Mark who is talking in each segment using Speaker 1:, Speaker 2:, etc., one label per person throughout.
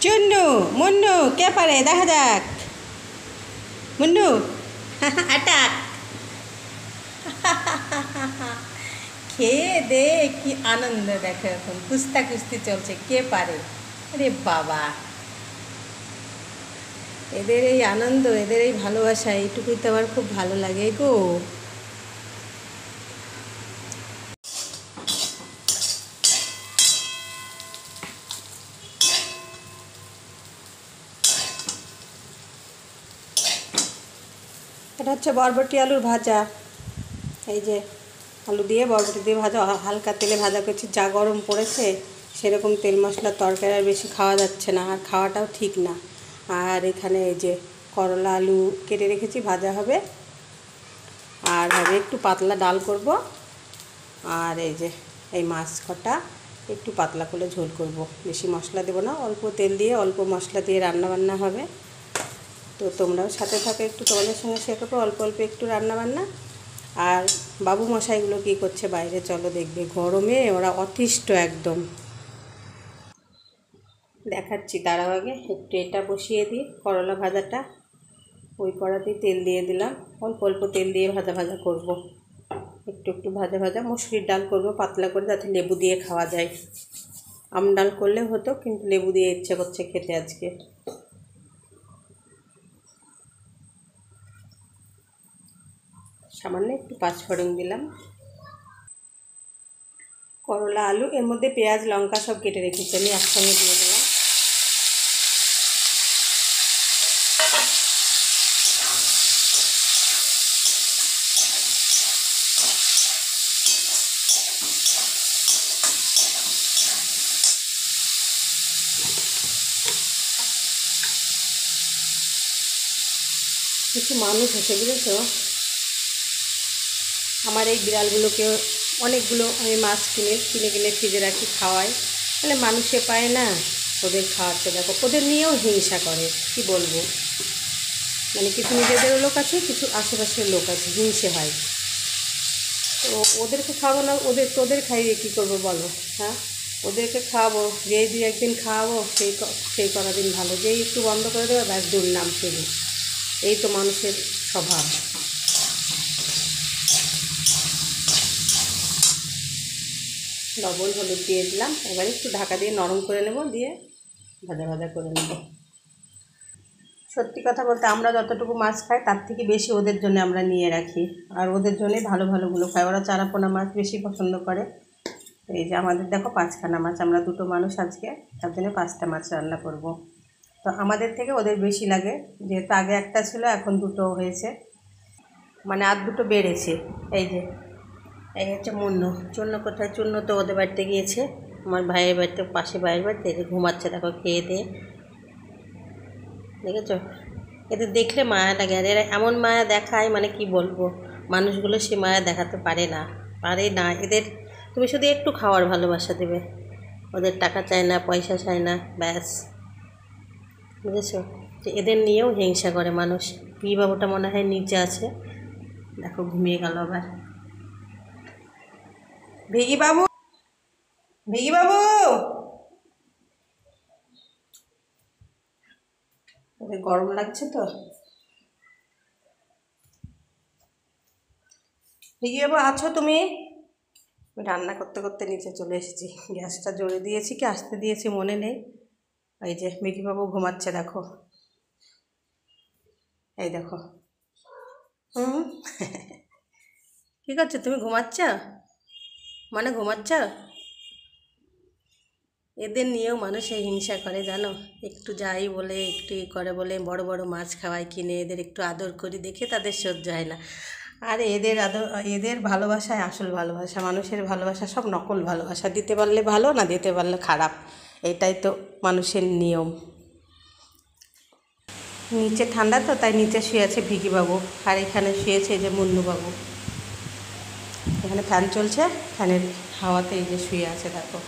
Speaker 1: চুন্নু মুন্নু কে পারে দেখা যাক। মুন্নু আটাক। খেয়ে দে কি আনন্দ দেখো, এখন কুস্তা কুস্তি চলছে কে পারে। আরে বাবা, এদের এই আনন্দ, এদের এই ভালোবাসা, এইটুকুই তো আমার খুব ভালো লাগে গো। এটা হচ্ছে বরবটি আলুর ভাজা। এই যে আলু দিয়ে বরবটি দিয়ে ভাজা, হালকা তেলে ভাজা করছি। যা গরম পড়েছে সেরকম তেল মশলার তরকারি আর বেশি খাওয়া যাচ্ছে না, আর খাওয়াটাও ঠিক না। আর এখানে এই যে করলা আলু কেটে রেখেছি, ভাজা হবে। আর হবে একটু পাতলা ডাল করব। আর এই যে এই মাছ কটা একটু পাতলা করে ঝোল করব, বেশি মশলা দেবো না, অল্প তেল দিয়ে অল্প মশলা দিয়ে রান্নাবান্না হবে। তো তোমরাও সাথে থাকো, একটু তোমাদের সঙ্গে শেয়ার করবো অল্প অল্প একটু রান্নাবান্না। আর বাবু মশাইগুলো কী করছে বাইরে, চলো দেখবে। গরমে ওরা অতিষ্ঠ একদম। দেখাচ্ছি, দাঁড়াও আগে একটু এটা বসিয়ে দিই করলা ভাজাটা। ওই কড়াতেই তেল দিয়ে দিলাম, অল্প অল্প তেল দিয়ে ভাজা ভাজা করব। একটু একটু ভাজা ভাজা মসুরির ডাল করব পাতলা করে, যাতে লেবু দিয়ে খাওয়া যায়। আম ডাল করলে হতো, কিন্তু লেবু দিয়ে ইচ্ছে করছে খেতে আজকে। সামান্য একটু পাঁচফোড়ন দিলাম। করলা আলু, এর মধ্যে পেঁয়াজ লঙ্কা সব কেটে রেখেছি আমি, একসঙ্গে দিয়ে দিলাম। কিছু মানুষ এসে বুঝেছো, আমার এই বিড়ালগুলোকে অনেকগুলো আমি মাছ কিনে কিনে ফ্রিজে রাখি, খাওয়াই। মানে মানুষে পায় না, ওদের খাওয়াচ্ছে। দেখো ওদের নিয়েও হিংসা করে, কি বলবো। মানে কিছু নিজেদেরও লোক আছে, কিছু আশেপাশের লোক আছে, হিংসে হয়। তো ওদেরকে খাওয়াবো না, তোদের খাইয়ে কী করবো বলো। হ্যাঁ, ওদেরকে খাওয়াবো, যেই দুই একদিন খাওয়াবো সেই কটা দিন ভালো, যেই একটু বন্ধ করে দেবো ব্যাস দুর্নাম শুরু। এই তো মানুষের স্বভাব। লবণ হলুদ দিয়ে দিলাম, এবার একটু ঢাকা দিয়ে নরম করে নেব, দিয়ে ভাজা ভাজা করে নেব। সত্যি কথা বলতে আমরা যতটুকু মাছ খাই তার থেকে বেশি ওদের জন্য আমরা নিয়ে রাখি, আর ওদের জন্যই ভালো ভালোগুলো খাই। ওরা চারাপোনা মাছ বেশি পছন্দ করে। এই যে আমাদের দেখো 5খানা মাছ, আমরা 2টো মানুষ আজকে, তার জন্য 5টা মাছ রান্না করব। তো আমাদের থেকে ওদের বেশি লাগে, যেহেতু আগে একটা ছিল এখন 2টো হয়েছে, মানে আর 2টো বেড়েছে। এই যে এই হচ্ছে মুন্নু। চূর্ণ কোথায়? চূর্ণ তো ওদের বাড়িতে গিয়েছে, আমার ভাইয়ের বাড়িতে, পাশে ভাইয়ের বাড়িতে। এই যে ঘুমাচ্ছে দেখো খেয়ে দিয়ে, দেখেছো? এদের দেখলে মায়া লাগে, আর এরা এমন মায়া দেখায়, মানে কি বলবো। মানুষগুলো সে মায়া দেখাতে পারে না, এদের তুমি শুধু একটু খাওয়ার ভালোবাসা দেবে, ওদের টাকা চায় না, পয়সা চায় না, ব্যাস। বুঝেছো? যে এদের নিয়েও হিংসা করে মানুষ। বাবুটা মনে হয় নিচে আছে, দেখো ঘুমিয়ে গেল আবার। ভিগি বাবু, ভিগি বাবু, ওদের গরম লাগছে তো। ভিগি বাবু আছো তুমি? রান্না করতে করতে নিচে চলে এসেছি, গ্যাসটা জ্বলে দিয়েছি কি আসতে দিয়েছি মনে নেই। এই যে ভিগি বাবু ঘুমাচ্ছে দেখো, এই দেখো। হুম কী করছো তুমি? ঘুমাচ্ছ? মানে ঘুমাচ্ছ? এদের নিয়েও মানুষে হিংসা করে জানো। একটু যাই বলে, একটু করে বলে বড় বড় মাছ খাওয়াই কিনে, এদের একটু আদর করি দেখে তাদের সহ্য হয় না। আর এদের আদর, এদের ভালোবাসায় আসল ভালোবাসা। মানুষের ভালোবাসা সব নকল ভালোবাসা, দিতে পারলে ভালো, না দিতে পারলে খারাপ। এটাই তো মানুষের নিয়ম। নিচে ঠান্ডা তো, তাই নিচে শুয়ে আছে ভিগি বাবু, আর এখানে শুয়েছে এই যে মুন্নু বাবু। এখানে ফ্যান চলছে, ফ্যানের হাওয়াতে এই যে শুয়ে আছে দেখো।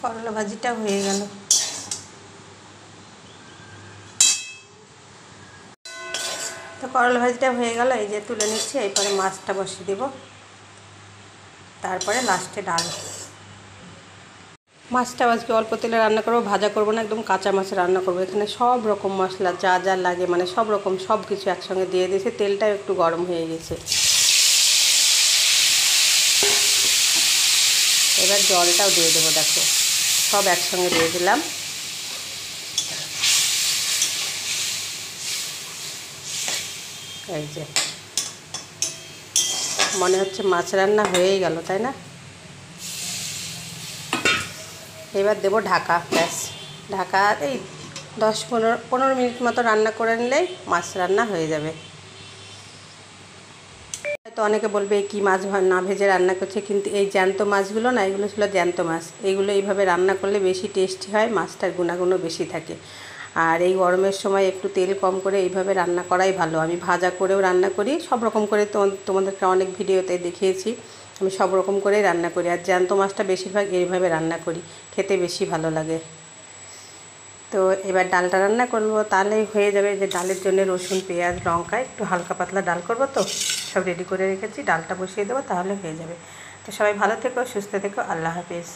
Speaker 1: করলা ভাজিটা হয়ে গেল। তো করলা ভাজিটা হয়ে গেল, এই যে তুলে নিচ্ছি। এরপরে মাছটা বসিয়ে দেব, তারপরে লাস্টে ডাল। মাছটা আজকে অল্প তেলে রান্না করবো, ভাজা করবো না, একদম কাঁচা মাছ রান্না করবো। এখানে সব রকম মশলা যা যা লাগে মানে সব রকম সব কিছু একসঙ্গে দিয়ে দিয়েছি। তেলটাও একটু গরম হয়ে গেছে। এবার জলটাও দিয়ে দেবো, দেখো সব একসঙ্গে দিয়ে দিলাম। এই যে মনে হচ্ছে মাছ রান্না হয়েই গেল, তাই না? এবার দেবো ঢাকা, ব্যাস। ঢাকা এই 10-15 মিনিট মতো রান্না করে নিলেই মাছ রান্না হয়ে যাবে। তো অনেকে বলবে কি মাছ না ভেজে রান্না করছে, কিন্তু এই জ্যান্ত মাছগুলো না, এগুলো ছিল জ্যান্ত মাছ। এইগুলো এইভাবে রান্না করলে বেশি টেস্টি হয়, মাছটার গুণাগুণও বেশি থাকে। আর এই গরমের সময় একটু তেল কম করে এইভাবে রান্না করাই ভালো। আমি ভাজা করেও রান্না করি, সব রকম করে তোমাদেরকে অনেক ভিডিওতে দেখিয়েছি। আমি সব রকম করেই রান্না করি, আর জ্যান্ত মাছটা বেশিরভাগ এইভাবে রান্না করি, খেতে বেশি ভালো লাগে। তো এবার ডালটা রান্না করবো, তাহলেই হয়ে যাবে। যে ডালের জন্য রসুন, পেঁয়াজ, লঙ্কা, একটু হালকা পাতলা ডাল করবো, তো সব রেডি করে রেখেছি। ডালটা বসিয়ে দেবো, তাহলে হয়ে যাবে। তো সবাই ভালো থেকো, সুস্থ থেকো, আল্লাহ হাফেজ।